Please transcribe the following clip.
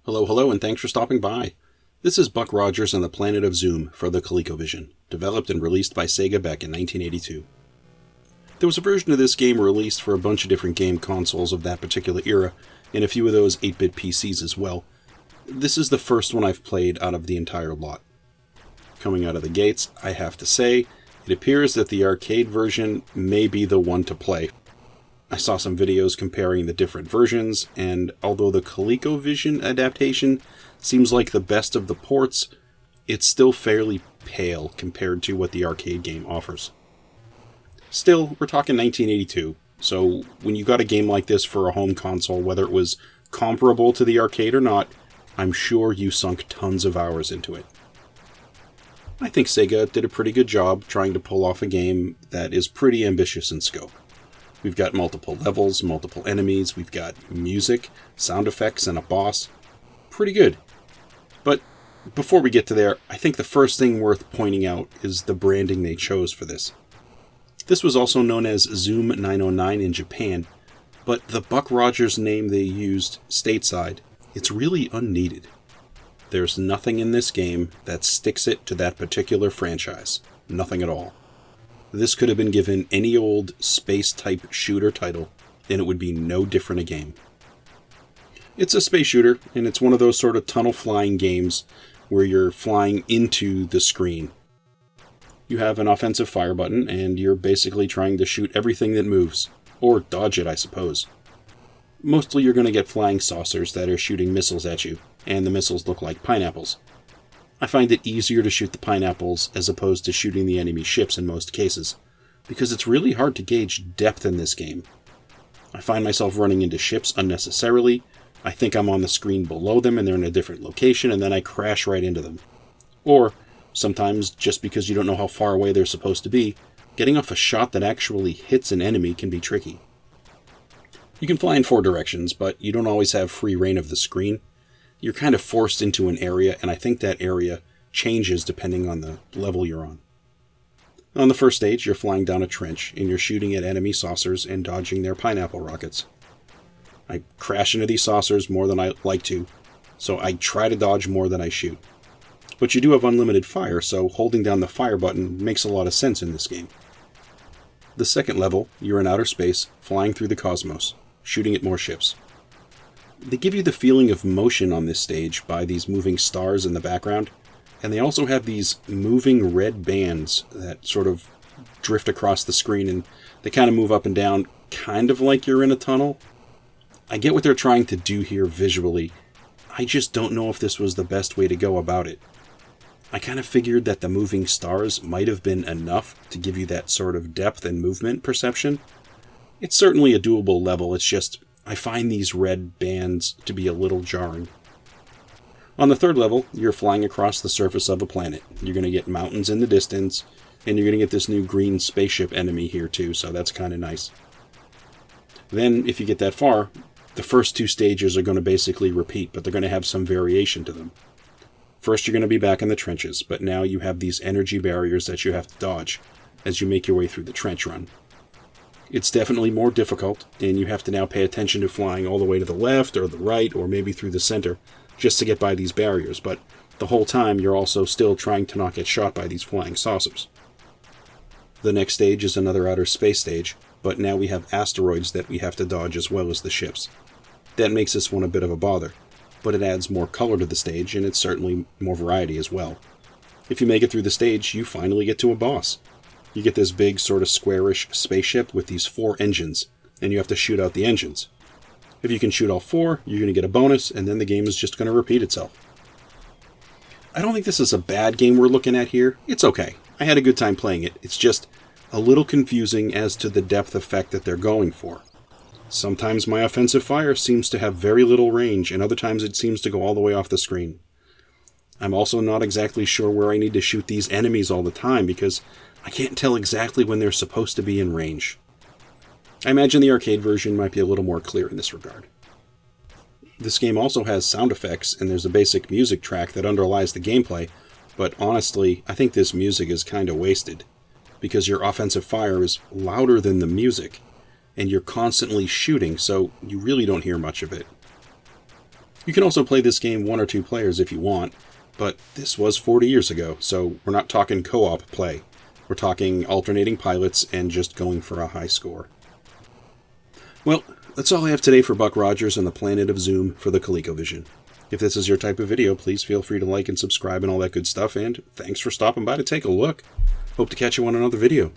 Hello, and thanks for stopping by. This is Buck Rogers and the Planet of Zoom for the Colecovision, developed and released by Sega back in 1982. There was a version of this game released for a bunch of different game consoles of that particular era, and a few of those 8-bit PCs as well. This is the first one I've played out of the entire lot. Coming out of the gates, I have to say, it appears that the arcade version may be the one to play. I saw some videos comparing the different versions, and although the Colecovision adaptation seems like the best of the ports, it's still fairly pale compared to what the arcade game offers. Still, we're talking 1982, so when you got a game like this for a home console, whether it was comparable to the arcade or not, I'm sure you sunk tons of hours into it. I think Sega did a pretty good job trying to pull off a game that is pretty ambitious in scope. We've got multiple levels, multiple enemies, we've got music, sound effects, and a boss. Pretty good. But before we get to there, I think the first thing worth pointing out is the branding they chose for this. This was also known as Zoom 909 in Japan, but the Buck Rogers name they used stateside, it's really unneeded. There's nothing in this game that sticks it to that particular franchise. Nothing at all. This could have been given any old space-type shooter title, and it would be no different a game. It's a space shooter, and it's one of those sort of tunnel-flying games where you're flying into the screen. You have an offensive fire button, and you're basically trying to shoot everything that moves, or dodge it, I suppose. Mostly you're going to get flying saucers that are shooting missiles at you, and the missiles look like pineapples. I find it easier to shoot the pineapples as opposed to shooting the enemy ships in most cases, because it's really hard to gauge depth in this game. I find myself running into ships unnecessarily, I think I'm on the screen below them and they're in a different location, and then I crash right into them. Or, sometimes, just because you don't know how far away they're supposed to be, getting off a shot that actually hits an enemy can be tricky. You can fly in 4 directions, but you don't always have free reign of the screen. You're kind of forced into an area, and I think that area changes depending on the level you're on. On the first stage, you're flying down a trench, and you're shooting at enemy saucers and dodging their pineapple rockets. I crash into these saucers more than I like to, so I try to dodge more than I shoot. But you do have unlimited fire, so holding down the fire button makes a lot of sense in this game. The second level, you're in outer space, flying through the cosmos, shooting at more ships. They give you the feeling of motion on this stage by these moving stars in the background, and they also have these moving red bands that sort of drift across the screen, and they kind of move up and down, kind of like you're in a tunnel. I get what they're trying to do here visually. I just don't know if this was the best way to go about it. I kind of figured that the moving stars might have been enough to give you that sort of depth and movement perception. It's certainly a doable level, it's just I find these red bands to be a little jarring. On the third level, you're flying across the surface of a planet. You're going to get mountains in the distance, and you're going to get this new green spaceship enemy here too, so that's kind of nice. Then, if you get that far, the first 2 stages are going to basically repeat, but they're going to have some variation to them. First, you're going to be back in the trenches, but now you have these energy barriers that you have to dodge as you make your way through the trench run. It's definitely more difficult, and you have to now pay attention to flying all the way to the left or the right or maybe through the center just to get by these barriers, but the whole time you're also still trying to not get shot by these flying saucers. The next stage is another outer space stage, but now we have asteroids that we have to dodge as well as the ships. That makes this one a bit of a bother, but it adds more color to the stage, and it's certainly more variety as well. If you make it through the stage, you finally get to a boss. You get this big sort of squarish spaceship with these 4 engines, and you have to shoot out the engines. If you can shoot all 4, you're going to get a bonus, and then the game is just going to repeat itself. I don't think this is a bad game we're looking at here. It's okay. I had a good time playing it. It's just a little confusing as to the depth effect that they're going for. Sometimes my offensive fire seems to have very little range, and other times it seems to go all the way off the screen. I'm also not exactly sure where I need to shoot these enemies all the time, because I can't tell exactly when they're supposed to be in range. I imagine the arcade version might be a little more clear in this regard. This game also has sound effects, and there's a basic music track that underlies the gameplay, but honestly, I think this music is kind of wasted, because your offensive fire is louder than the music, and you're constantly shooting, so you really don't hear much of it. You can also play this game 1 or 2 players if you want, but this was 40 years ago, so we're not talking co-op play. We're talking alternating pilots and just going for a high score. Well, that's all I have today for Buck Rogers and the Planet of Zoom for the Colecovision. If this is your type of video, please feel free to like and subscribe and all that good stuff, and thanks for stopping by to take a look. Hope to catch you on another video.